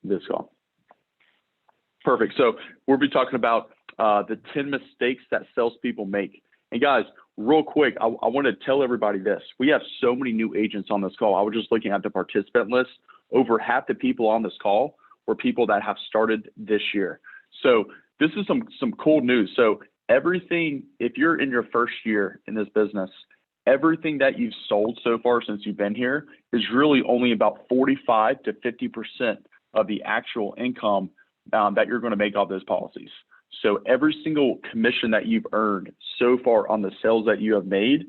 this call. Perfect. So we'll be talking about the 10 mistakes that salespeople make. And guys, real quick, I want to tell everybody this. We have so many new agents on this call. I was just looking at the participant list. Over half the people on this call were people that have started this year. So this is some cool news. So everything, if you're in your first year in this business, everything that you've sold so far since you've been here is really only about 45 to 50% of the actual income that you're going to make off those policies. So every single commission that you've earned so far on the sales that you have made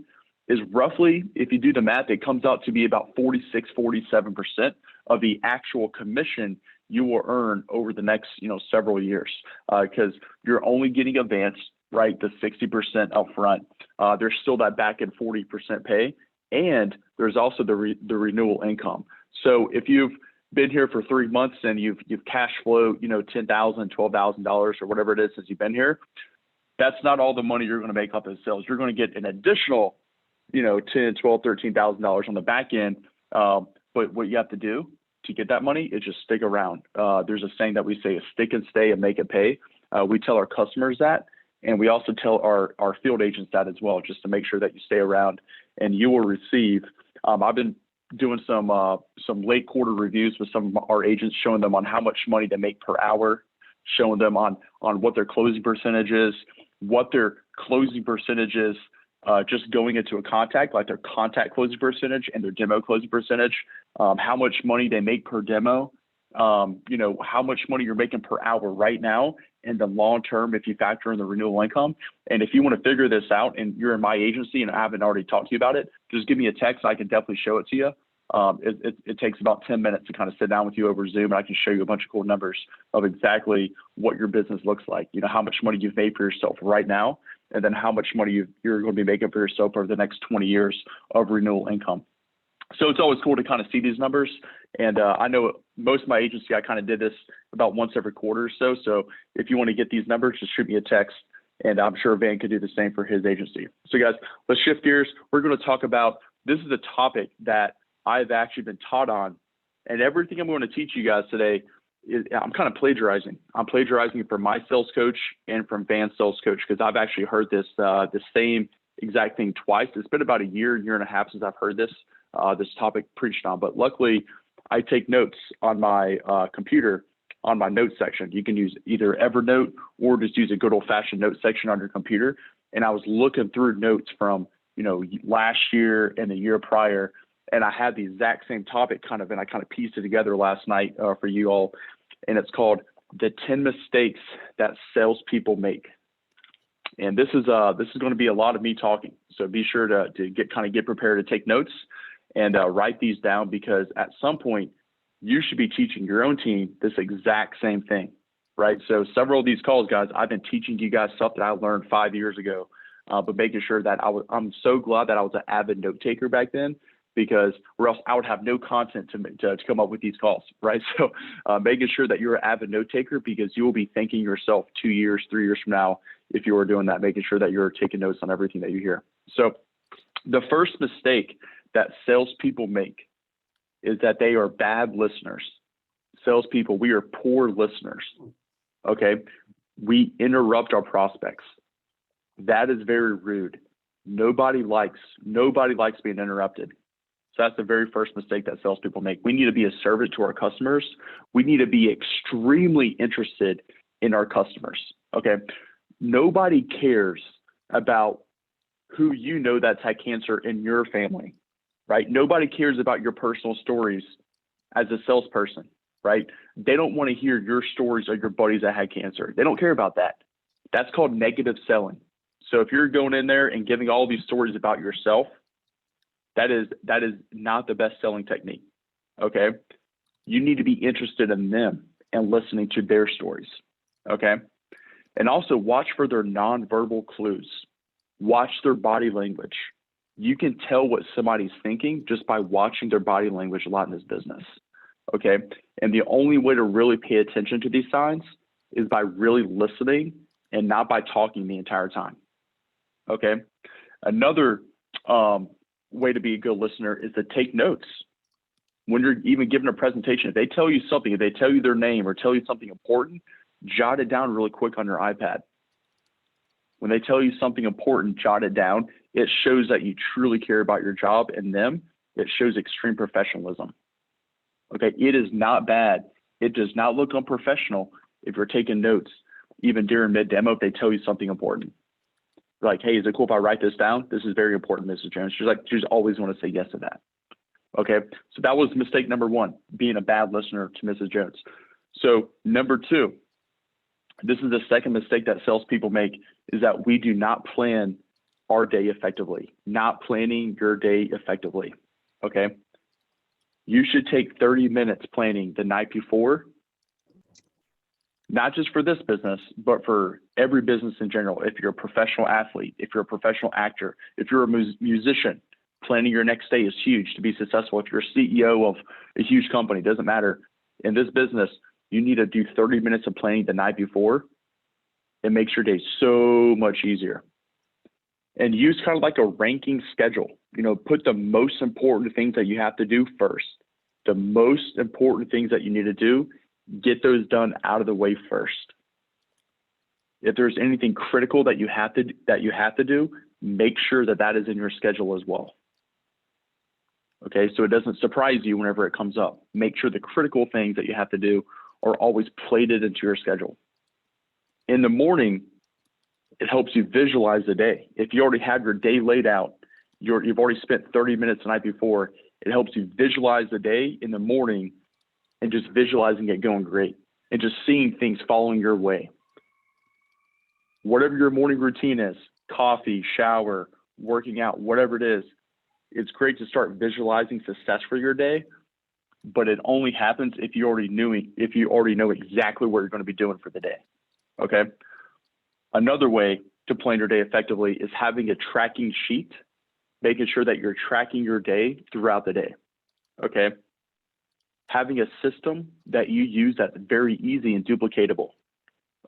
is roughly, if you do the math, it comes out to be about 46, 47% of the actual commission you will earn over the next, several years, because you're only getting advanced, right? The 60% upfront. There's still that back end 40% pay, and there's also the renewal income. So if you've been here for 3 months and you've cash flow, $10,000, $12,000 or whatever it is since you've been here, that's not all the money you're going to make off those sales. You're going to get an additional, $10,000, $12,000, $13,000 on the back end. But what you have to do to get that money is just stick around. There's a saying that we say is stick and stay and make it pay. We tell our customers that, and we also tell our field agents that as well, just to make sure that you stay around and you will receive. I've been doing some late quarter reviews with some of our agents, showing them on how much money they make per hour, showing them on what their closing percentage is, what their closing percentage is, just going into a contact, like their contact closing percentage and their demo closing percentage, how much money they make per demo, how much money you're making per hour right now, and the long term if you factor in the renewal income. And if you want to figure this out and you're in my agency and I haven't already talked to you about it, just give me a text. I can definitely show it to you. It takes about 10 minutes to kind of sit down with you over Zoom, and I can show you a bunch of cool numbers of exactly what your business looks like. How much money you've made for yourself right now, and then how much money you're going to be making for yourself over the next 20 years of renewal income. So it's always cool to kind of see these numbers. And I know most of my agency, I kind of did this about once every quarter or so. So if you want to get these numbers, just shoot me a text, and I'm sure Van could do the same for his agency. So guys, let's shift gears. We're going to talk about, this is a topic that I've actually been taught on, and everything I'm going to teach you guys today is, I'm kind of plagiarizing. I'm plagiarizing from my sales coach and from Van's sales coach, because I've actually heard this the same exact thing twice. It's been about a year and a half since I've heard this topic preached on. But luckily, I take notes on my computer on my notes section. You can use either Evernote or just use a good old-fashioned note section on your computer. And I was looking through notes from last year and the year prior, and I had the exact same topic and I kind of pieced it together last night for you all. And it's called the 10 mistakes that salespeople make. And this is going to be a lot of me talking. So be sure to get prepared to take notes and write these down, because at some point you should be teaching your own team this exact same thing, right? So several of these calls, guys, I've been teaching you guys stuff that I learned 5 years ago, but making sure that I'm so glad that I was an avid note taker back then, because or else I would have no content to come up with these calls, right? So making sure that you're an avid note taker, because you will be thanking yourself 2 years, 3 years from now, if you are doing that, making sure that you're taking notes on everything that you hear. So the first mistake that salespeople make is that they are bad listeners. Salespeople, we are poor listeners, okay? We interrupt our prospects. That is very rude. Nobody likes being interrupted. So that's the very first mistake that salespeople make. We need to be a servant to our customers. We need to be extremely interested in our customers, okay? Nobody cares about who that's had cancer in your family, right? Nobody cares about your personal stories as a salesperson, right? They don't want to hear your stories of your buddies that had cancer. They don't care about that. That's called negative selling. So if you're going in there and giving all these stories about yourself, that is not the best selling technique, okay? You need to be interested in them and listening to their stories, okay? And also watch for their nonverbal clues. Watch their body language. You can tell what somebody's thinking just by watching their body language a lot in this business, okay? And the only way to really pay attention to these signs is by really listening and not by talking the entire time, okay? Another way to be a good listener is to take notes. when you're even giving a presentation, if they tell you something, if they tell you their name or tell you something important, jot it down really quick on your iPad. When they tell you something important, jot it down. It shows that you truly care about your job and them. It shows extreme professionalism. Okay, it is not bad. It does not look unprofessional if you're taking notes, even during mid-demo, if they tell you something important. Like, hey, is it cool if I write this down? This is very important, Mrs. Jones. She's always want to say yes to that. Okay, so that was mistake number one, being a bad listener to Mrs. Jones. So number two, this is the second mistake that salespeople make, is that we do not plan our day effectively, not planning your day effectively. Okay, you should take 30 minutes planning the night before, not just for this business, but for every business in general. If you're a professional athlete, if you're a professional actor, if you're a musician, planning your next day is huge to be successful. If you're a CEO of a huge company, doesn't matter. In this business, you need to do 30 minutes of planning the night before. It makes your day so much easier. And use kind of like a ranking schedule. You know, put the most important things that you have to do first. The most important things that you need to do, get those done out of the way first. If there's anything critical that you have to do, make sure that that is in your schedule as well. Okay, so it doesn't surprise you whenever it comes up. Make sure the critical things that you have to do are always plated into your schedule. In the morning, it helps you visualize the day. If you already have your day laid out, you've already spent 30 minutes the night before, it helps you visualize the day in the morning and just visualizing it going great and just seeing things following your way. Whatever your morning routine is, coffee, shower, working out, whatever it is, it's great to start visualizing success for your day, but it only happens if you already know exactly what you're going to be doing for the day. Okay. Another way to plan your day effectively is having a tracking sheet, making sure that you're tracking your day throughout the day. Okay. Having a system that you use that's very easy and duplicatable.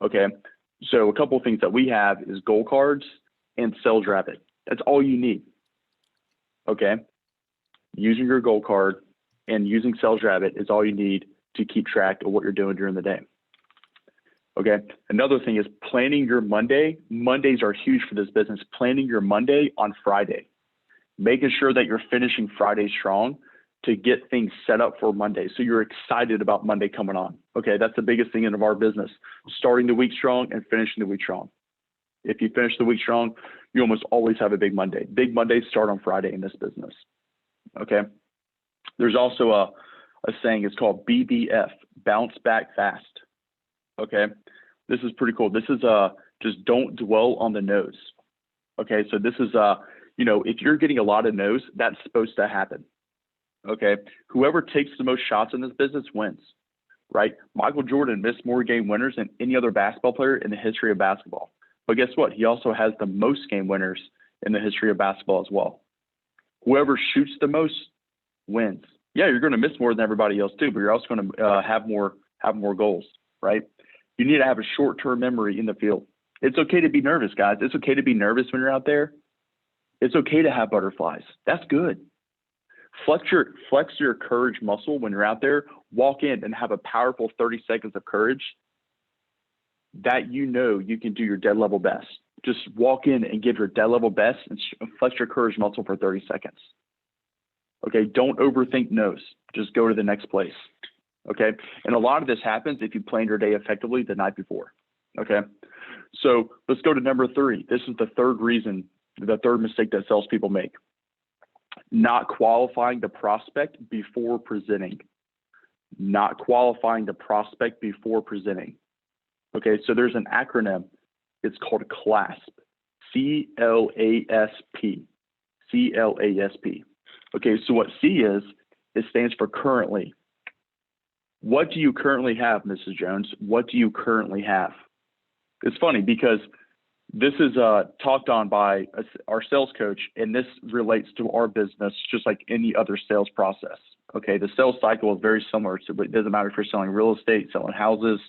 Okay. So a couple of things that we have is goal cards and Sales Rabbit. That's all you need. Okay. Using your goal card and using Sales Rabbit is all you need to keep track of what you're doing during the day. Okay. Another thing is planning your Monday. Mondays are huge for this business. Planning your Monday on Friday, making sure that you're finishing Friday strong to get things set up for Monday. So you're excited about Monday coming on. Okay. That's the biggest thing in our business, starting the week strong and finishing the week strong. If you finish the week strong, you almost always have a big Monday. Big Mondays start on Friday in this business. Okay. There's also a saying, it's called BBF, bounce back fast. Okay. This is pretty cool. This is just don't dwell on the no's. Okay. So this is, if you're getting a lot of no's, that's supposed to happen. Okay. Whoever takes the most shots in this business wins, right? Michael Jordan missed more game winners than any other basketball player in the history of basketball. But guess what? He also has the most game winners in the history of basketball as well. Whoever shoots the most wins. Yeah, you're going to miss more than everybody else too, but you're also going to have more goals, right? You need to have a short-term memory in the field. It's okay to be nervous, guys. It's okay to be nervous when you're out there. It's okay to have butterflies. That's good. Flex your courage muscle when you're out there. Walk in and have a powerful 30 seconds of courage that you can do your dead level best. Just walk in and give your dead level best and flex your courage muscle for 30 seconds. Okay, don't overthink no's. Just go to the next place. Okay, and a lot of this happens if you plan your day effectively the night before. Okay, so let's go to number 3. This is the third mistake that salespeople make. Not qualifying the prospect before presenting. Not qualifying the prospect before presenting. Okay, so there's an acronym. It's called CLASP. C-L-A-S-P. C-L-A-S-P. Okay, so what C is, it stands for currently. What do you currently have, Mrs. Jones? What do you currently have? It's funny because this is talked on by our sales coach, and this relates to our business just like any other sales process. Okay, the sales cycle is very similar to, but it doesn't matter if you're selling real estate, selling houses,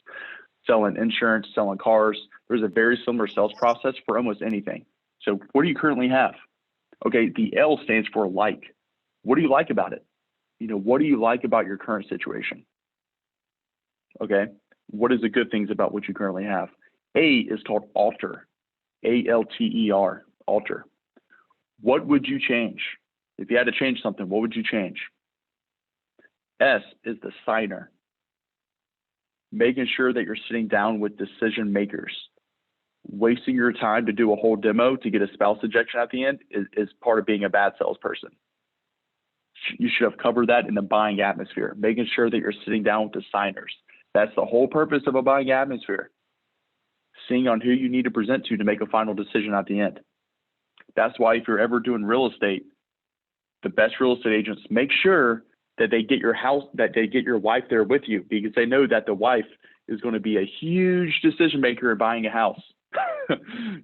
selling insurance, selling cars. There's a very similar sales process for almost anything. So what do you currently have? Okay, the L stands for like. What do you like about it? what do you like about your current situation? Okay. What is the good things about what you currently have? A is called alter, A-L-T-E-R, alter. What would you change? If you had to change something, what would you change? S is the signer, making sure that you're sitting down with decision makers. Wasting your time to do a whole demo to get a spouse ejection at the end is part of being a bad salesperson. You should have covered that in the buying atmosphere, making sure that you're sitting down with the signers. That's the whole purpose of a buying atmosphere. Seeing on who you need to present to make a final decision at the end. That's why if you're ever doing real estate, the best real estate agents make sure that they get your wife there with you, because they know that the wife is going to be a huge decision maker in buying a house.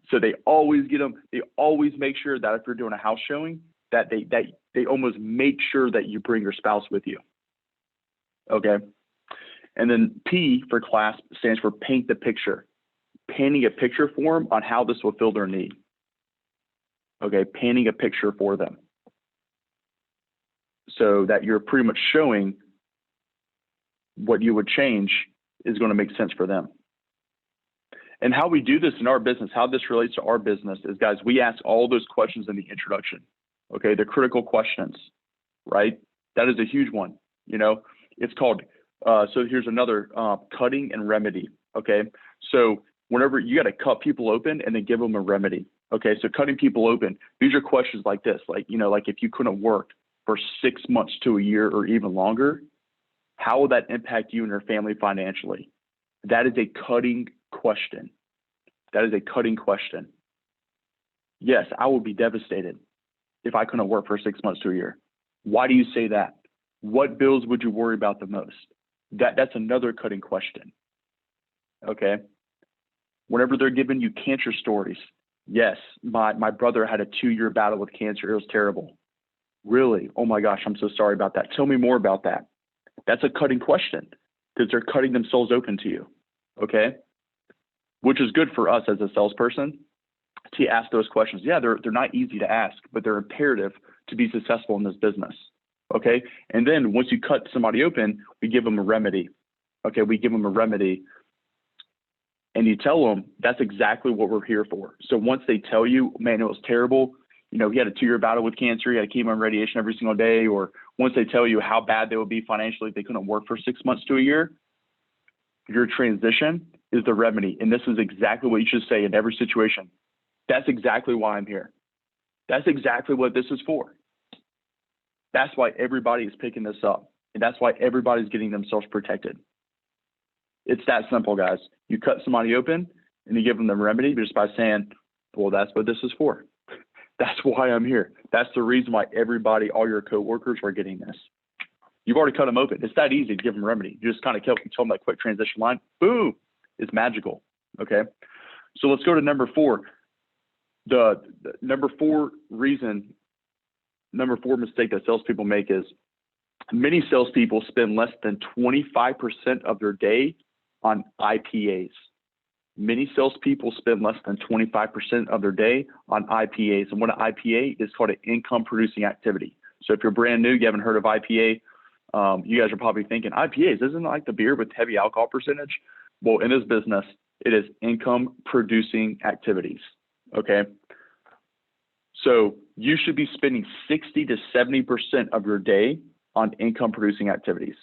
So they always make sure that if you're doing a house showing, that they almost make sure that you bring your spouse with you. Okay. And then P for CLASP stands for paint the picture. Painting a picture for them on how this will fill their need. Okay, painting a picture for them. So that you're pretty much showing what you would change is going to make sense for them. And how we do this in our business, how this relates to our business is, guys, we ask all those questions in the introduction. Okay, the critical questions, right? That is a huge one. It's called, so here's another, cutting and remedy. Okay, so whenever you got to cut people open and then give them a remedy. Okay, so cutting people open, these are questions like this, like if you couldn't work for 6 months to a year or even longer, how will that impact you and your family financially? That is a cutting question. That is a cutting question. Yes, I would be devastated if I couldn't work for 6 months to a year. Why do you say that? What bills would you worry about the most? That's another cutting question. Okay. Whenever they're giving you cancer stories, yes, my brother had a 2-year battle with cancer. It was terrible. Really? Oh my gosh, I'm so sorry about that. Tell me more about that. That's a cutting question because they're cutting themselves open to you. Okay. Which is good for us as a salesperson to ask those questions. Yeah, they're not easy to ask, but they're imperative to be successful in this business. Okay. And then once you cut somebody open, we give them a remedy. Okay. We give them a remedy. And you tell them that's exactly what we're here for. So once they tell you, man, it was terrible, he had a 2-year battle with cancer, he had chemo and radiation every single day, or once they tell you how bad they would be financially if they couldn't work for 6 months to a year, your transition is the remedy. And this is exactly what you should say in every situation. That's exactly why I'm here. That's exactly what this is for. That's why everybody is picking this up. And that's why everybody's getting themselves protected. It's that simple, guys. You cut somebody open and you give them the remedy just by saying, well, that's what this is for. That's why I'm here. That's the reason why everybody, all your coworkers are getting this. You've already cut them open. It's that easy to give them a remedy. You just kind of tell them that quick transition line. Boom. It's magical. Okay. So let's go to number 4. The number 4 mistake that salespeople make is many salespeople spend less than 25% of their day on IPAs. Many salespeople spend less than 25% of their day on IPAs. And what an IPA is called an income producing activity. So if you're brand new, you haven't heard of IPA, you guys are probably thinking IPAs, isn't it like the beer with heavy alcohol percentage? Well, in this business, it is income producing activities. Okay. So you should be spending 60 to 70% of your day on income producing activities.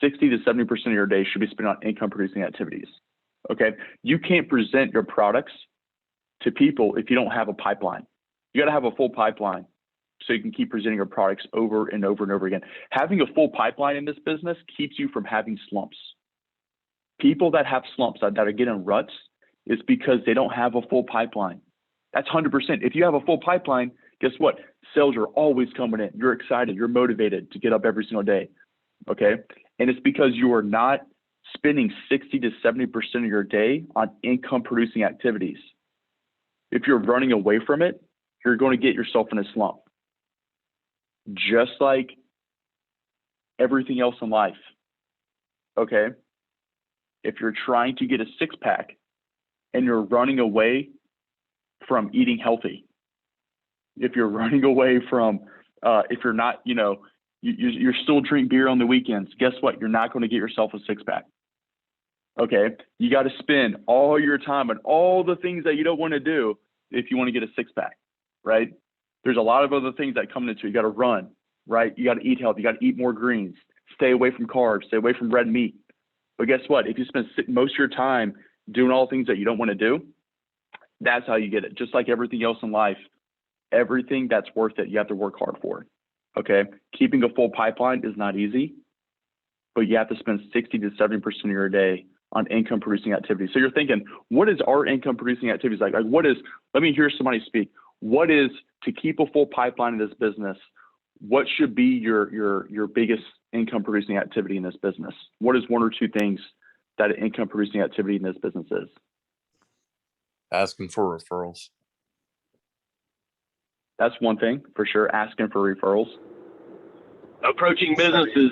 60 to 70% of your day should be spent on income producing activities. Okay. You can't present your products to people if you don't have a pipeline. You got to have a full pipeline so you can keep presenting your products over and over and over again. Having a full pipeline in this business keeps you from having slumps. People that have slumps that are getting ruts is because they don't have a full pipeline. That's 100%. If you have a full pipeline, guess what? Sales are always coming in. You're excited. You're motivated to get up every single day. Okay. And it's because you are not spending 60 to 70% of your day on income producing activities. If you're running away from it, you're going to get yourself in a slump. Just like everything else in life. Okay. If you're trying to get a 6-pack and you're running away from eating healthy, if you're running away from, if you're not, you You still drink beer on the weekends. Guess what? You're not going to get yourself a six-pack. Okay? You got to spend all your time on all the things that you don't want to do if you want to get a six-pack, right? There's a lot of other things that come into it. You got to run, right? You got to eat healthy. You got to eat more greens. Stay away from carbs. Stay away from red meat. But guess what? If you spend most of your time doing all the things that you don't want to do, that's how you get it. Just like everything else in life, everything that's worth it, you have to work hard for. Okay? Keeping a full pipeline is not easy, but you have to spend 60 to 70% of your day on income producing activities. So you're thinking, what is our income producing activities like? Like what is, let me hear somebody speak. What is, to keep a full pipeline in this business, what should be your biggest income producing activity in this business? What is one or two things that an income producing activity in this business is? Asking for referrals. That's one thing for sure. Asking for referrals. Approaching businesses.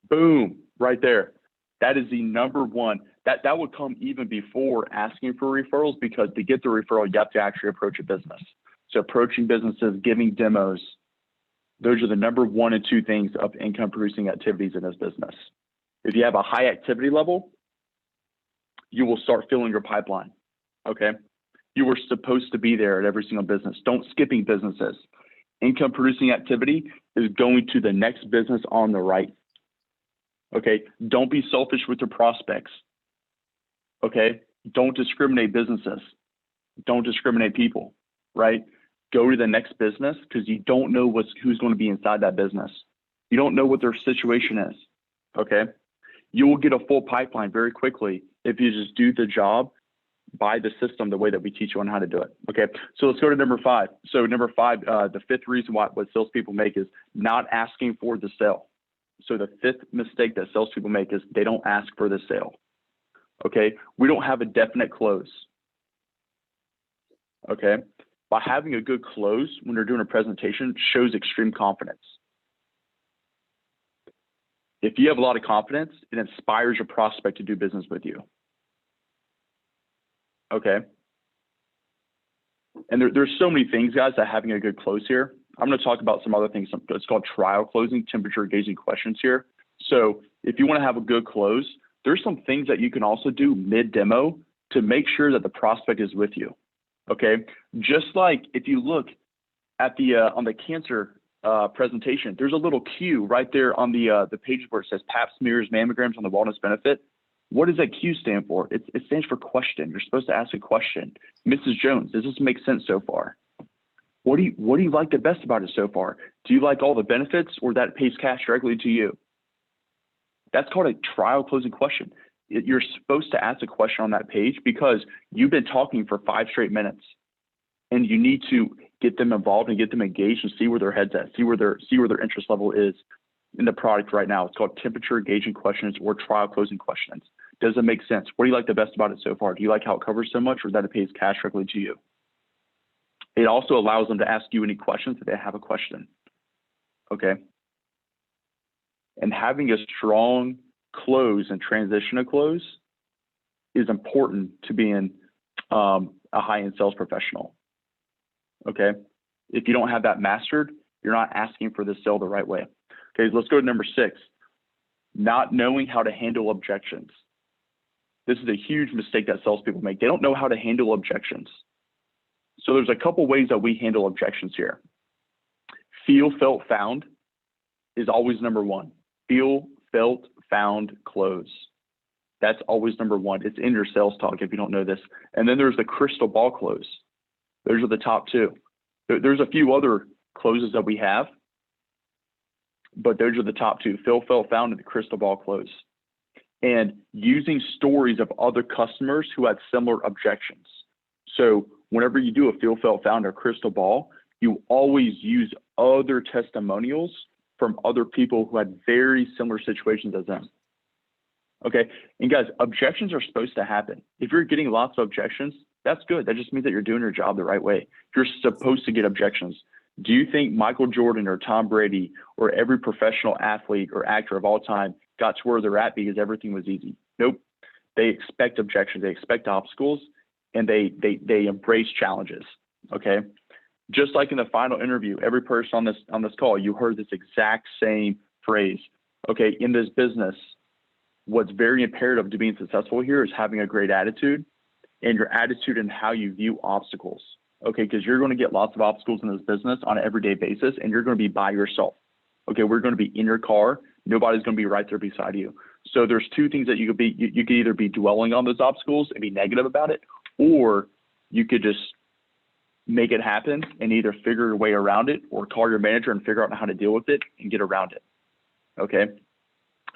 Boom, right there. That is the number one. That would come even before asking for referrals, because to get the referral, you have to actually approach a business. So approaching businesses, giving demos, those are the number one and two things of income producing activities in this business. If you have a high activity level, you will start filling your pipeline, okay? You were supposed to be there at every single business. Don't skipping businesses. Income producing activity is going to the next business on the right, okay? Don't be selfish with your prospects, okay? Don't discriminate businesses. Don't discriminate people, right? Go to the next business, because you don't know who's going to be inside that business. You don't know what their situation is, okay? You will get a full pipeline very quickly if you just do the job by the system the way that we teach you on how to do it, okay? So let's go to number 5. So number 5, the fifth reason what salespeople make is not asking for the sale. So the fifth mistake that salespeople make is they don't ask for the sale, okay? We don't have a definite close, okay? By having a good close when they're doing a presentation shows extreme confidence. If you have a lot of confidence, it inspires your prospect to do business with you. Okay. And there's so many things, guys, that having a good close here. I'm going to talk about some other things. It's called trial closing, temperature gauging questions here. So if you want to have a good close, there's some things that you can also do mid-demo to make sure that the prospect is with you. Okay, just like if you look at the on the cancer presentation, there's a little Q right there on the page where it says Pap smears, mammograms on the wellness benefit. What does that Q stand for? It stands for question. You're supposed to ask a question. Mrs. Jones, does this make sense so far? What do you like the best about it so far? Do you like all the benefits, or that pays cash directly to you? That's called a trial closing question. You're supposed to ask a question on that page because you've been talking for 5 straight minutes, and you need to get them involved and get them engaged and see where their head's at, see where their interest level is in the product right now. It's called temperature gauging questions or trial closing questions. Does it make sense? What do you like the best about it so far? Do you like how it covers so much, or that it pays cash directly to you? It also allows them to ask you any questions if they have a question. Okay. And having a strong close and transition to close is important to being a high-end sales professional. Okay. If you don't have that mastered, you're not asking for the sale the right way. Okay. Let's go to number 6, not knowing how to handle objections. This is a huge mistake that salespeople make. They don't know how to handle objections. So there's a couple ways that we handle objections here. Feel, felt, found is always number 1. Feel, felt, found, close. That's always number 1. It's in your sales talk if you don't know this. And then there's the crystal ball close. Those are the top 2. There's a few other closes that we have, but those are the top 2. Feel, felt, found, and the crystal ball close. And using stories of other customers who had similar objections. So whenever you do a feel, felt, found, or crystal ball, you always use other testimonials from other people who had very similar situations as them. Okay, and guys, objections are supposed to happen. If you're getting lots of objections, that's good. That just means that you're doing your job the right way. You're supposed to get objections. Do you think Michael Jordan or Tom Brady or every professional athlete or actor of all time got to where they're at because everything was easy? Nope. They expect objections. They expect obstacles, and they embrace challenges. Okay. Just like in the final interview, every person on this call, you heard this exact same phrase. Okay, in this business, what's very imperative to being successful here is having a great attitude, and your attitude and how you view obstacles. Okay, because you're going to get lots of obstacles in this business on an everyday basis, and you're going to be by yourself. Okay, we're going to be in your car. Nobody's going to be right there beside you. So there's two things that you could be. You could either be dwelling on those obstacles and be negative about it, or you could just make it happen and either figure your way around it or call your manager and figure out how to deal with it and get around it. Okay.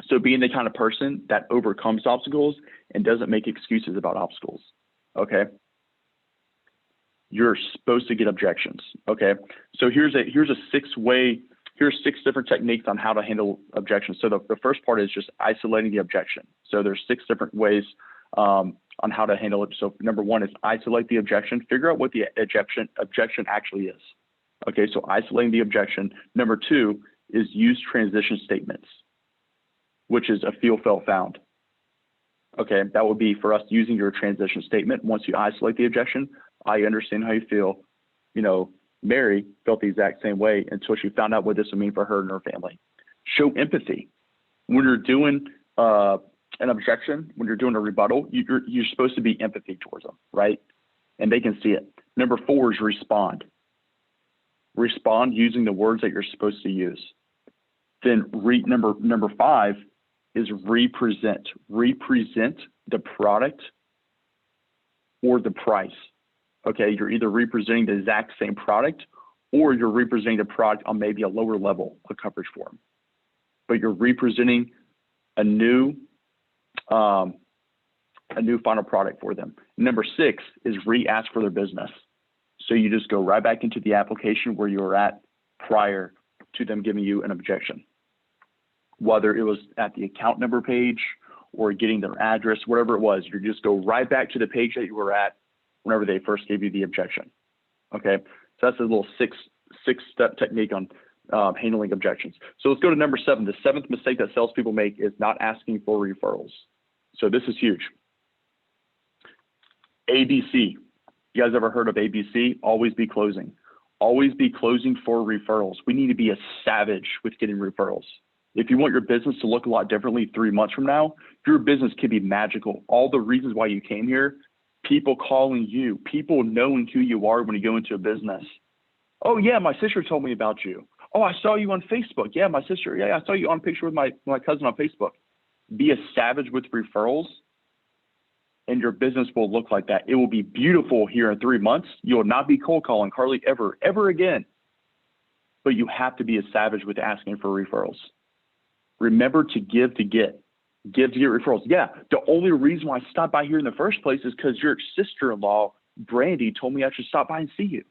So being the kind of person that overcomes obstacles and doesn't make excuses about obstacles. Okay. You're supposed to get objections. Okay. So here's six different techniques on how to handle objections. So the first part is just isolating the objection. So there's 6 different ways on how to handle it. So number 1 is isolate the objection, figure out what the objection actually is. Okay, so isolating the objection. Number 2 is use transition statements, which is a feel, felt, found. Okay, that would be for us using your transition statement. Once you isolate the objection, I understand how you feel. You know, Mary felt the exact same way until she found out what this would mean for her and her family. Show empathy. When you're doing an objection, when you're doing a rebuttal, you're supposed to be empathy towards them, right? And they can see it. Number 4 is respond. Respond using the words that you're supposed to use. Then number 5 is represent. Represent the product or the price. Okay, you're either representing the exact same product or you're representing the product on maybe a lower level of coverage form. But you're representing a new final product for them. Number 6 is re-ask for their business. So you just go right back into the application where you were at prior to them giving you an objection. Whether it was at the account number page or getting their address, whatever it was, you just go right back to the page that you were at whenever they first gave you the objection. Okay, so that's a little six-step technique on handling objections. So let's go to number 7. The 7th mistake that salespeople make is not asking for referrals. So this is huge. ABC. You guys ever heard of ABC? Always be closing. Always be closing for referrals. We need to be a savage with getting referrals. If you want your business to look a lot differently 3 months from now, your business can be magical. All the reasons why you came here, people calling you, people knowing who you are when you go into a business. Oh yeah, my sister told me about you. Oh, I saw you on Facebook. Yeah, my sister. Yeah, I saw you on a picture with my cousin on Facebook. Be a savage with referrals, and your business will look like that. It will be beautiful here in 3 months. You will not be cold calling hardly ever again. But you have to be a savage with asking for referrals. Remember to give to get. Give to get referrals. Yeah, the only reason why I stopped by here in the first place is because your sister-in-law, Brandy, told me I should stop by and see you.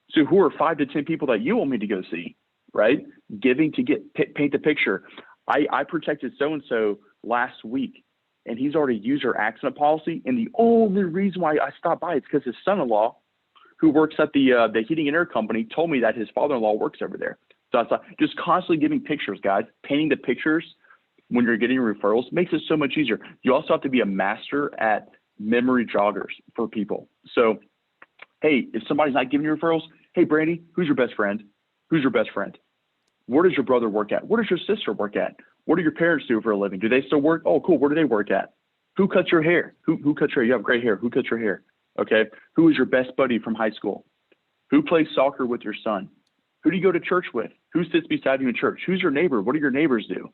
So who are 5 to 10 people that you want me to go see, right? Giving to get, paint the picture. I protected so-and-so last week, and he's already used our accident policy. And the only reason why I stopped by is because his son-in-law, who works at the heating and air company, told me that his father-in-law works over there. So I thought, just constantly giving pictures, guys. Painting the pictures when you're getting referrals makes it so much easier. You also have to be a master at memory joggers for people. So, hey, if somebody's not giving you referrals, hey, Brandy, who's your best friend? Who's your best friend? Where does your brother work at? Where does your sister work at? What do your parents do for a living? Do they still work? Oh, cool. Where do they work at? Who cuts your hair? Who cuts your hair? You have great hair. Who cuts your hair? Okay. Who is your best buddy from high school? Who plays soccer with your son? Who do you go to church with? Who sits beside you in church? Who's your neighbor? What do your neighbors do?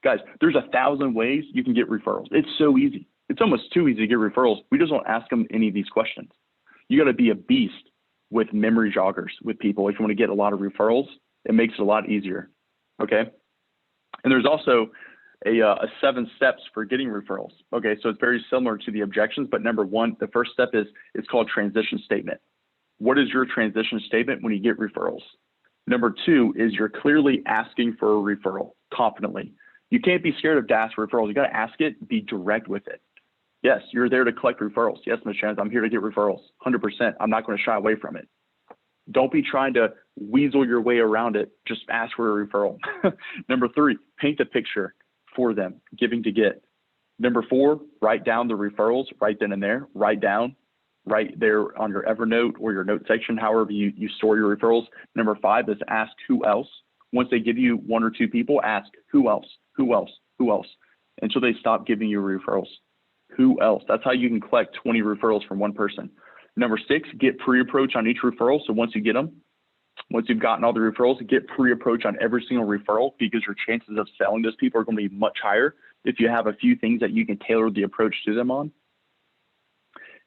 Guys, there's 1,000 ways you can get referrals. It's so easy. It's almost too easy to get referrals. We just don't ask them any of these questions. You got to be a beast with memory joggers with people. If you want to get a lot of referrals, it makes it a lot easier. Okay. And there's also a 7 steps for getting referrals. Okay. So it's very similar to the objections, but number 1, the first step is it's called transition statement. What is your transition statement when you get referrals? Number 2 is you're clearly asking for a referral confidently. You can't be scared to ask for referrals. You got to ask it, be direct with it. Yes, you're there to collect referrals. Yes, Ms. Chance, I'm here to get referrals. 100%. I'm not going to shy away from it. Don't be trying to weasel your way around it. Just ask for a referral. Number 3, paint the picture for them, giving to get. Number 4, write down the referrals right then and there. Write down right there on your Evernote or your note section, however you store your referrals. Number 5 is ask who else. Once they give you 1 or 2 people, ask who else, who else, who else, until they stop giving you referrals. Who else? That's how you can collect 20 referrals from one person. Number 6, get pre-approach on each referral. So once you get them, once you've gotten all the referrals, get pre-approach on every single referral, because your chances of selling those people are going to be much higher if you have a few things that you can tailor the approach to them on.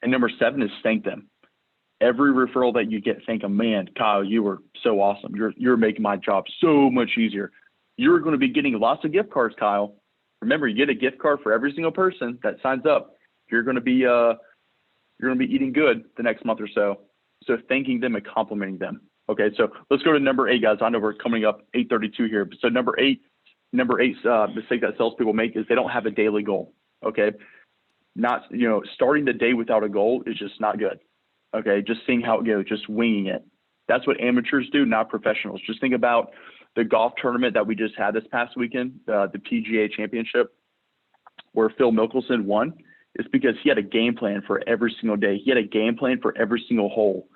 And number 7 is thank them. Every referral that you get, thank them. Man, Kyle, you were so awesome. You're making my job so much easier. You're going to be getting lots of gift cards, Kyle. Remember, you get a gift card for every single person that signs up. You're going to be eating good the next month or so. So thanking them and complimenting them. Okay, so let's go to number 8, guys. I know we're coming up 8:32 here. So number 8 mistake that salespeople make is they don't have a daily goal. Okay, not starting the day without a goal is just not good. Okay, just seeing how it goes, just winging it. That's what amateurs do, not professionals. Just think about the golf tournament that we just had this past weekend, the PGA Championship, where Phil Mickelson won. It's because he had a game plan for every single day. He had a game plan for every single hole.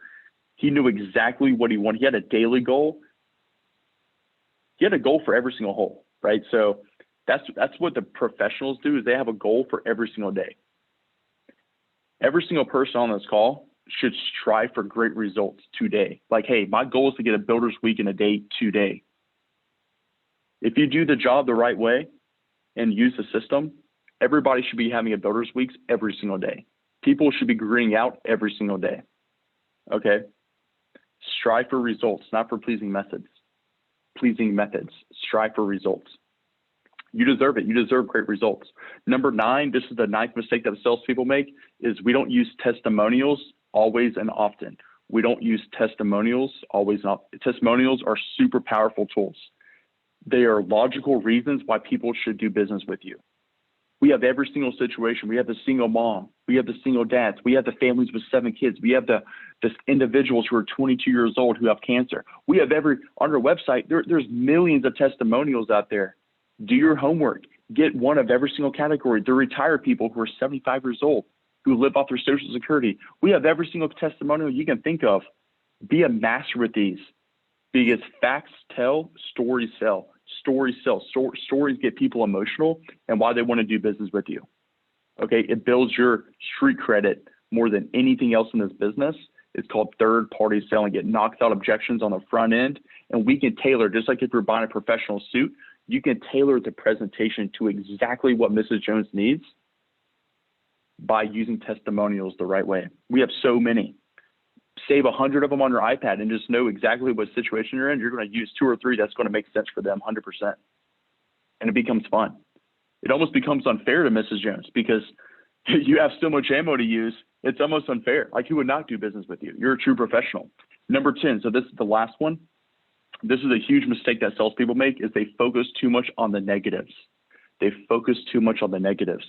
He knew exactly what he wanted. He had a daily goal. He had a goal for every single hole, right? So that's what the professionals do, is they have a goal for every single day. Every single person on this call should strive for great results today. Like, hey, my goal is to get a builder's week in a day today. If you do the job the right way and use the system, everybody should be having a builder's weeks every single day. People should be greening out every single day. Okay? Strive for results, not for pleasing methods. Strive for results. You deserve it. You deserve great results. Number 9, this is the 9th mistake that salespeople make, is we don't use testimonials always and often. We don't use testimonials always and often. Testimonials are super powerful tools. They are logical reasons why people should do business with you. We have every single situation. We have the single mom. We have the single dads. We have the families with 7 kids. We have the individuals who are 22 years old who have cancer. We have on our website, there's millions of testimonials out there. Do your homework. Get one of every single category. The retired people who are 75 years old, who live off their Social Security. We have every single testimonial you can think of. Be a master with these, because facts tell, stories sell. Stories sell. Stories get people emotional and why they want to do business with you. Okay, it builds your street credit more than anything else in this business. It's called third-party selling. It knocks out objections on the front end, and we can tailor, just like if you're buying a professional suit, you can tailor the presentation to exactly what Mrs. Jones needs by using testimonials the right way. We have so many. Save 100 of them on your iPad and just know exactly what situation you're in. You're going to use 2 or 3 that's going to make sense for them 100%. And it becomes fun. It almost becomes unfair to Mrs. Jones because you have so much ammo to use. It's almost unfair. Like, who would not do business with you? You're a true professional. Number 10. So this is the last one. This is a huge mistake that salespeople make, is they focus too much on the negatives. They focus too much on the negatives.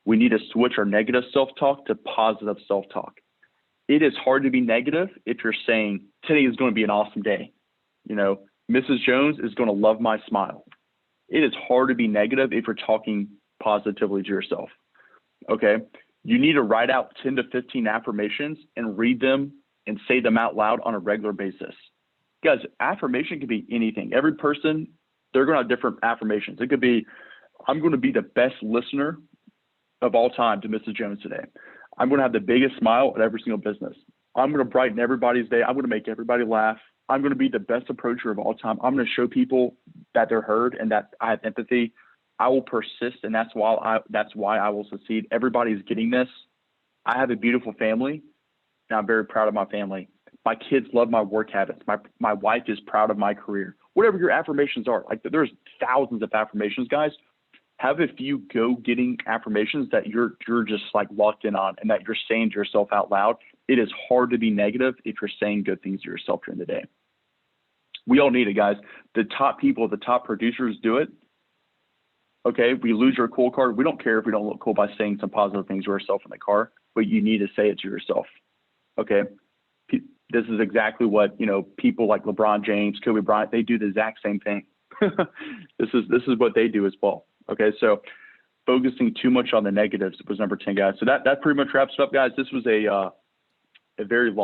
We need to switch our negative self-talk to positive self-talk. It is hard to be negative if you're saying, today is going to be an awesome day. Mrs. Jones is going to love my smile. It is hard to be negative if you're talking positively to yourself. Okay. You need to write out 10 to 15 affirmations and read them and say them out loud on a regular basis. Guys, affirmation could be anything. Every person, they're going to have different affirmations. It could be, I'm going to be the best listener of all time to Mrs. Jones today. I'm going to have the biggest smile at every single business. I'm going to brighten everybody's day. I'm going to make everybody laugh. I'm going to be the best approacher of all time. I'm going to show people that they're heard and that I have empathy. I will persist, and that's why I will succeed. Everybody's getting this. I have a beautiful family, and I'm very proud of my family. My kids love my work habits. My wife is proud of my career. Whatever your affirmations are, like, there's thousands of affirmations, guys. Have a few go-getting affirmations that you're just like locked in on and that you're saying to yourself out loud. It is hard to be negative if you're saying good things to yourself during the day. We all need it, guys. The top people, the top producers do it. Okay, we lose your cool card. We don't care if we don't look cool by saying some positive things to ourselves in the car, but you need to say it to yourself. Okay, this is exactly what people like LeBron James, Kobe Bryant, they do the exact same thing. This is what they do as well. Okay, so focusing too much on the negatives was number 10, guys. So that pretty much wraps it up, guys. This was a a very long